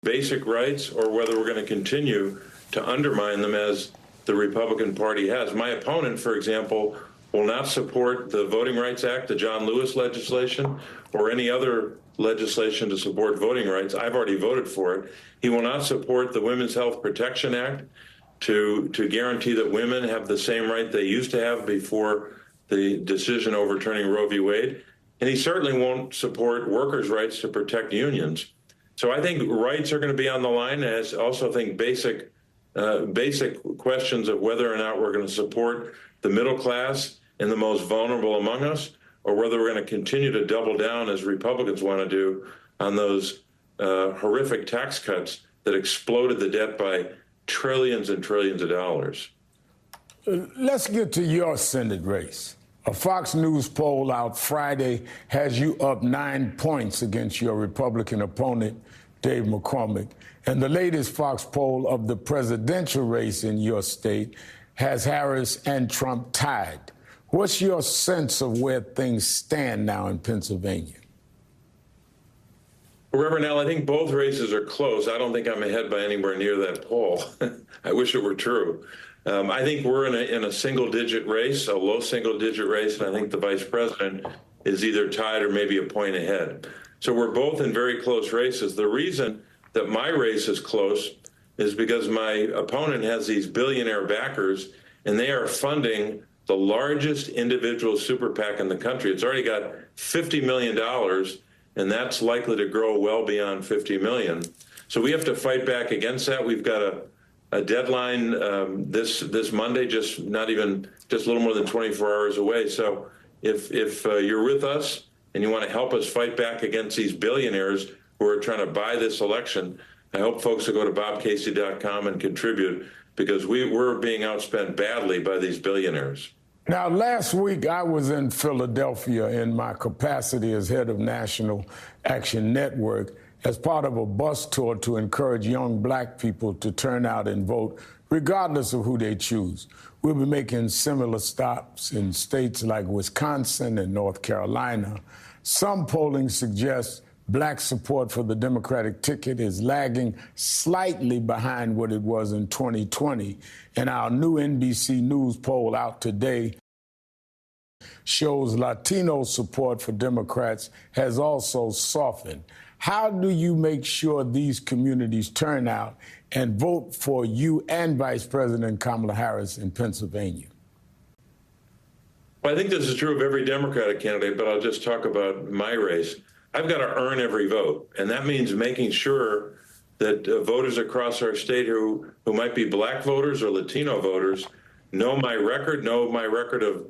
basic rights or whether we're going to continue to undermine them as the Republican Party has. My opponent, for example, will not support the Voting Rights Act, the John Lewis legislation, or any other legislation to support voting rights. I've already voted for it. He will not support the Women's Health Protection Act to guarantee that women have the same right they used to have before the decision overturning Roe v. Wade. And he certainly won't support workers' rights to protect unions. So I think rights are going to be on the line. And I also think basic questions of whether or not we're going to support the middle class and the most vulnerable among us, or whether we're going to continue to double down, as Republicans want to do, on those horrific tax cuts that exploded the debt by trillions and trillions of dollars. Let's get to your Senate race. A Fox News poll out Friday has you up 9 points against your Republican opponent, Dave McCormick. And the latest Fox poll of the presidential race in your state has Harris and Trump tied. What's your sense of where things stand now in Pennsylvania? Well, Reverend Al, I think both races are close. I don't think I'm ahead by anywhere near that poll. I wish it were true. I think we're in a single-digit race, a low single-digit race, and I think the vice president is either tied or maybe a point ahead. So we're both in very close races. The reason that my race is close is because my opponent has these billionaire backers, and they are funding the largest individual super PAC in the country. It's already got $50 million, and that's likely to grow well beyond $50 million. So we have to fight back against that. We've got a deadline this Monday, just a little more than 24 hours away. So if you're with us and you want to help us fight back against these billionaires who are trying to buy this election, I hope folks will go to bobcasey.com and contribute, because we're being outspent badly by these billionaires. Now, last week I was in Philadelphia in my capacity as head of National Action Network as part of a bus tour to encourage young black people to turn out and vote, regardless of who they choose. We'll be making similar stops in states like Wisconsin and North Carolina. Some polling suggests black support for the Democratic ticket is lagging slightly behind what it was in 2020. And our new NBC News poll out today shows Latino support for Democrats has also softened. How do you make sure these communities turn out and vote for you and Vice President Kamala Harris in Pennsylvania? Well, I think this is true of every Democratic candidate, but I'll just talk about my race. I've got to earn every vote, and that means making sure that voters across our state who might be black voters or Latino voters know my record of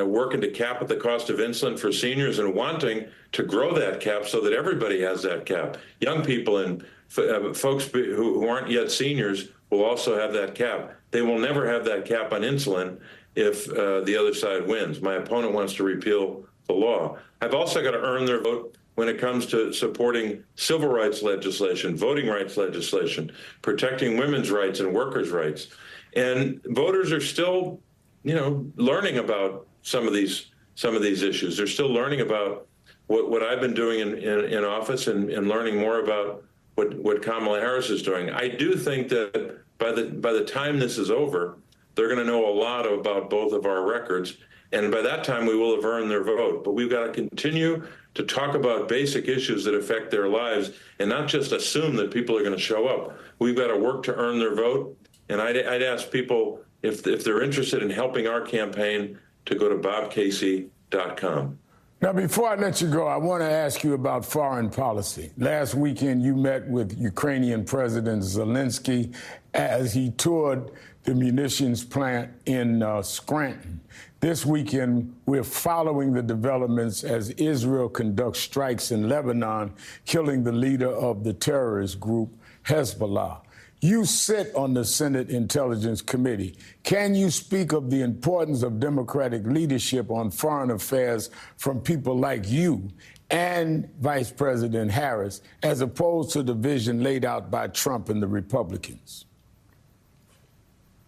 working to cap at the cost of insulin for seniors and wanting to grow that cap so that everybody has that cap. Young people and folks who aren't yet seniors will also have that cap. They will never have that cap on insulin if the other side wins. My opponent wants to repeal the law. I've also got to earn their vote when it comes to supporting civil rights legislation, voting rights legislation, protecting women's rights and workers' rights. And voters are still, learning about some of these issues. They're still learning about what I've been doing in office and learning more about what Kamala Harris is doing. I do think that by the time this is over, they're going to know a lot about both of our records. And by that time, we will have earned their vote. But we've got to continue to talk about basic issues that affect their lives and not just assume that people are going to show up. We've got to work to earn their vote. And I'd ask people, if they're interested in helping our campaign, to go to bobcasey.com. Now, before I let you go, I want to ask you about foreign policy. Last weekend, you met with Ukrainian President Zelensky as he toured the munitions plant in Scranton. This weekend, we're following the developments as Israel conducts strikes in Lebanon, killing the leader of the terrorist group Hezbollah. You sit on the Senate Intelligence Committee. Can you speak of the importance of Democratic leadership on foreign affairs from people like you and Vice President Harris, as opposed to the vision laid out by Trump and the Republicans?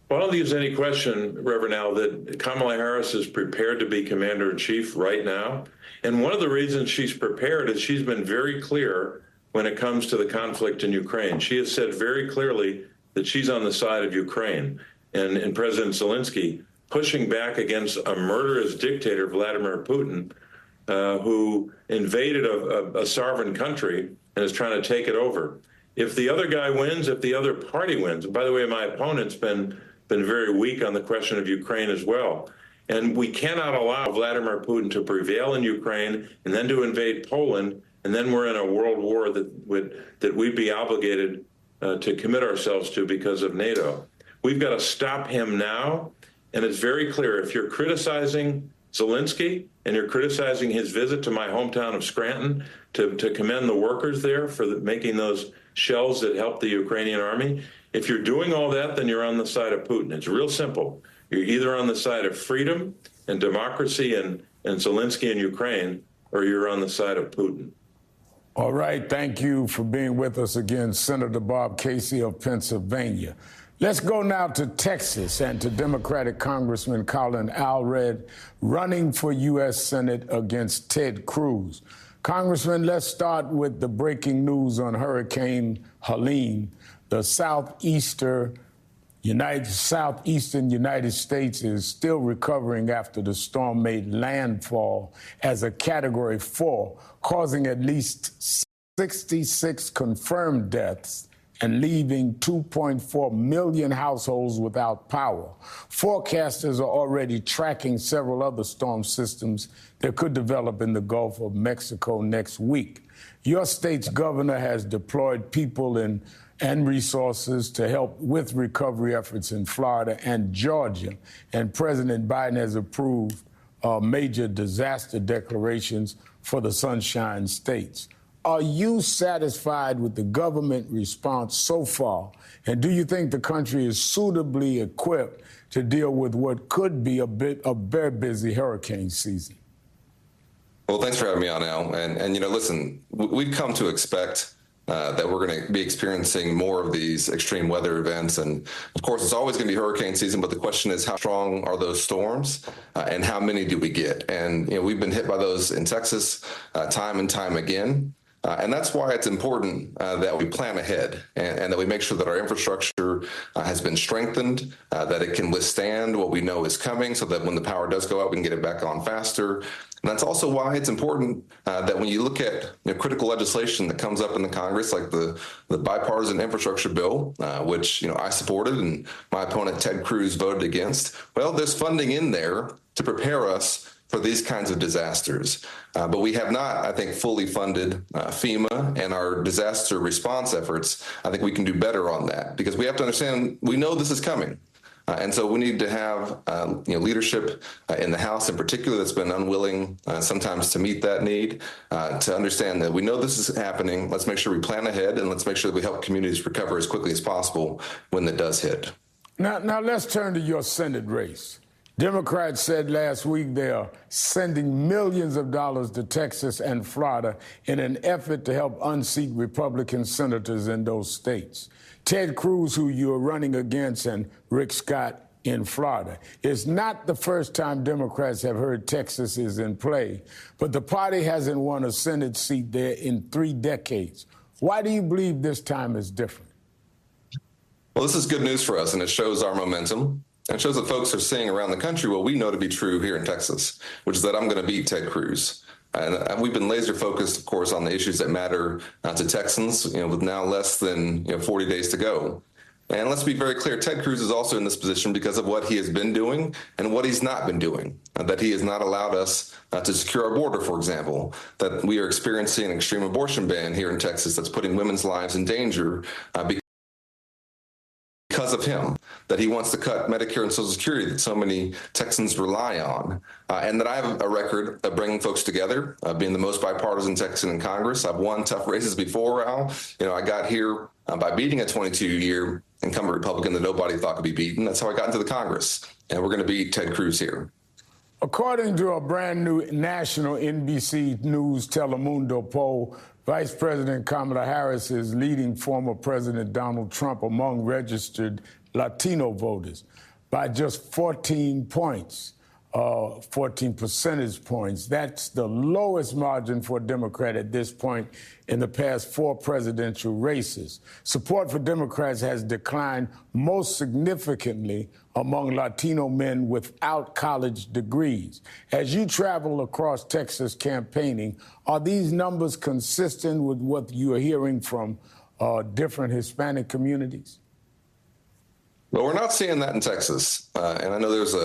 Well, I don't think there's any question, Reverend Al, that Kamala Harris is prepared to be commander-in-chief right now. And one of the reasons she's prepared is she's been very clear when it comes to the conflict in Ukraine. She has said very clearly that she's on the side of Ukraine, and President Zelensky pushing back against a murderous dictator, Vladimir Putin, who invaded a sovereign country and is trying to take it over. If the other guy wins, if the other party wins, and by the way, my opponent's been very weak on the question of Ukraine as well. And we cannot allow Vladimir Putin to prevail in Ukraine and then to invade Poland, and then we're in a world war that we'd be obligated to commit ourselves to because of NATO. We've got to stop him now, and it's very clear. If you're criticizing Zelensky and you're criticizing his visit to my hometown of Scranton to commend the workers there for making those shells that help the Ukrainian army, if you're doing all that, then you're on the side of Putin. It's real simple. You're either on the side of freedom and democracy and Zelensky in Ukraine, or you're on the side of Putin. All right. Thank you for being with us again, Senator Bob Casey of Pennsylvania. Let's go now to Texas and to Democratic Congressman Colin Allred running for U.S. Senate against Ted Cruz. Congressman, let's start with the breaking news on Hurricane Helene. The southeastern United States is still recovering after the storm made landfall as a Category 4, causing at least 66 confirmed deaths and leaving 2.4 million households without power. Forecasters are already tracking several other storm systems that could develop in the Gulf of Mexico next week. Your state's governor has deployed people and resources to help with recovery efforts in Florida and Georgia, and President Biden has approved major disaster declarations for the Sunshine States. Are you satisfied with the government response so far? And do you think the country is suitably equipped to deal with what could be a very busy hurricane season? Well, thanks for having me on, Al. And listen, we've come to expect that we're going to be experiencing more of these extreme weather events. And of course, it's always going to be hurricane season, but the question is, how strong are those storms and how many do we get? And, we've been hit by those in Texas time and time again. And that's why it's important that we plan ahead and that we make sure that our infrastructure has been strengthened, that it can withstand what we know is coming so that when the power does go out, we can get it back on faster. And that's also why it's important that when you look at critical legislation that comes up in the Congress, like the bipartisan infrastructure bill, which I supported and my opponent Ted Cruz voted against, well, there's funding in there to prepare us for these kinds of disasters. But we have not, I think, fully funded FEMA and our disaster response efforts. I think we can do better on that because we have to understand, we know this is coming. And so we need to have leadership in the House in particular that's been unwilling sometimes to meet that need, to understand that we know this is happening. Let's make sure we plan ahead and let's make sure that we help communities recover as quickly as possible when it does hit. Now let's turn to your Senate race. Democrats said last week they are sending millions of dollars to Texas and Florida in an effort to help unseat Republican senators in those states. Ted Cruz, who you're running against, and Rick Scott in Florida. It's not the first time Democrats have heard Texas is in play, but the party hasn't won a Senate seat there in 3 decades. Why do you believe this time is different? Well, this is good news for us, and it shows our momentum. And shows that folks are saying around the country what we know to be true here in Texas, which is that I'm going to beat Ted Cruz. And we've been laser focused, of course, on the issues that matter to Texans, with now less than 40 days to go. And let's be very clear, Ted Cruz is also in this position because of what he has been doing and what he's not been doing, that he has not allowed us to secure our border, for example, that we are experiencing an extreme abortion ban here in Texas that's putting women's lives in danger because of him, that he wants to cut Medicare and Social Security that so many Texans rely on, and that I have a record of bringing folks together, being the most bipartisan Texan in Congress. I've won tough races before, Al. I got here by beating a 22-year incumbent Republican that nobody thought could be beaten. That's how I got into the Congress, and we're going to beat Ted Cruz here. According to a brand new national NBC News Telemundo poll, Vice President Kamala Harris is leading former President Donald Trump among registered Latino voters by just 14 points. 14 percentage points. That's the lowest margin for a Democrat at this point in the past 4 presidential races. Support for Democrats has declined most significantly among Latino men without college degrees. As you travel across Texas campaigning, are these numbers consistent with what you are hearing from different Hispanic communities? Well, we're not seeing that in Texas. And I know there's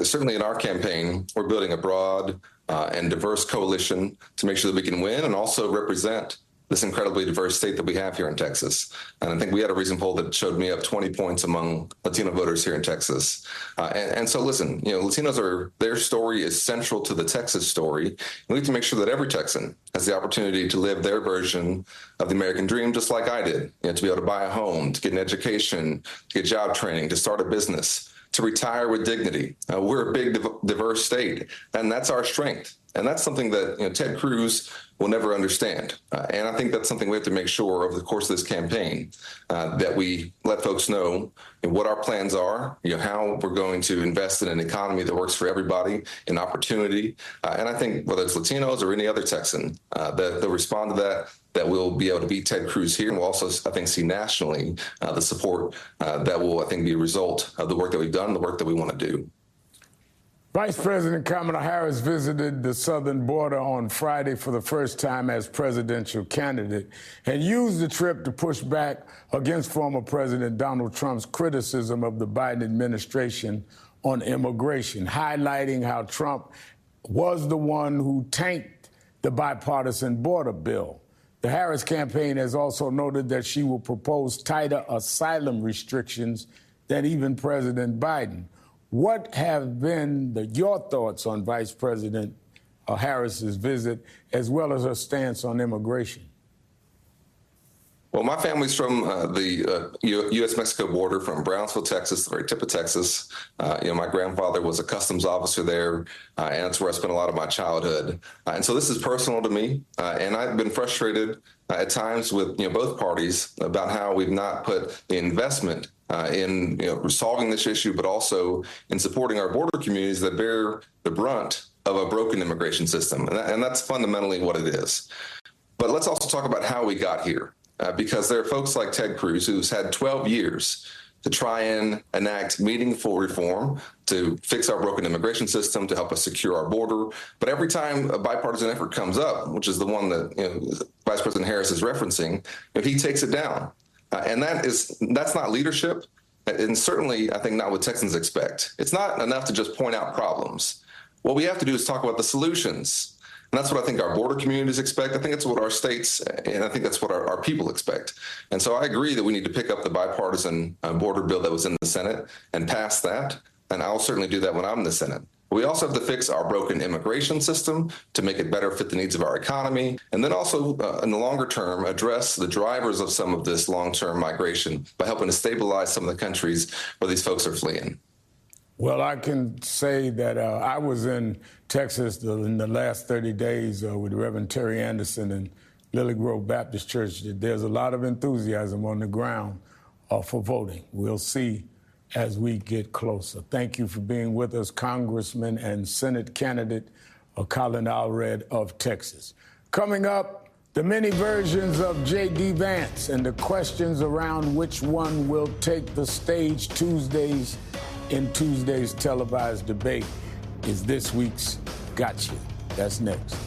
certainly in our campaign, we're building a broad and diverse coalition to make sure that we can win and also represent this incredibly diverse state that we have here in Texas. And I think we had a recent poll that showed me up 20 points among Latino voters here in Texas. And so listen, Latinos their story is central to the Texas story. We need to make sure that every Texan has the opportunity to live their version of the American dream, just like I did, to be able to buy a home, to get an education, to get job training, to start a business, to retire with dignity. We're a big, diverse state, and that's our strength. And that's something that Ted Cruz will never understand. And I think that's something we have to make sure over the course of this campaign that we let folks know what our plans are, how we're going to invest in an economy that works for everybody, in opportunity. And I think whether it's Latinos or any other Texan, that they'll respond to that we'll be able to beat Ted Cruz here. And we'll also, I think, see nationally the support that will, I think, be a result of the work that we've done, the work that we want to do. Vice President Kamala Harris visited the southern border on Friday for the first time as presidential candidate and used the trip to push back against former President Donald Trump's criticism of the Biden administration on immigration, highlighting how Trump was the one who tanked the bipartisan border bill. The Harris campaign has also noted that she will propose tighter asylum restrictions than even President Biden. What have been your thoughts on Vice President Harris's visit, as well as her stance on immigration? Well, my family's from the U.S.-Mexico border, from Brownsville, Texas, the very tip of Texas. My grandfather was a customs officer there, and that's where I spent a lot of my childhood. And so this is personal to me, and I've been frustrated at times with both parties about how we've not put the investment in solving this issue, but also in supporting our border communities that bear the brunt of a broken immigration system. And that's fundamentally what it is. But let's also talk about how we got here, because there are folks like Ted Cruz who's had 12 years to try and enact meaningful reform to fix our broken immigration system, to help us secure our border. But every time a bipartisan effort comes up, which is the one that Vice President Harris is referencing, he takes it down. And that's not leadership, and certainly I think not what Texans expect. It's not enough to just point out problems. What we have to do is talk about the solutions. And that's what I think our border communities expect. I think that's what our states, and I think that's what our people expect. And so I agree that we need to pick up the bipartisan border bill that was in the Senate and pass that. And I'll certainly do that when I'm in the Senate. We also have to fix our broken immigration system to make it better fit the needs of our economy. And then also, in the longer term, address the drivers of some of this long-term migration by helping to stabilize some of the countries where these folks are fleeing. Well, I can say that I was in Texas in the last 30 days with Reverend Terry Anderson and Lily Grove Baptist Church. There's a lot of enthusiasm on the ground for voting. We'll see as we get closer. Thank you for being with us, Congressman and Senate candidate Colin Allred of Texas. Coming up, the many versions of J.D. Vance and the questions around which one will take the stage in Tuesday's televised debate is this week's Gotcha. That's next.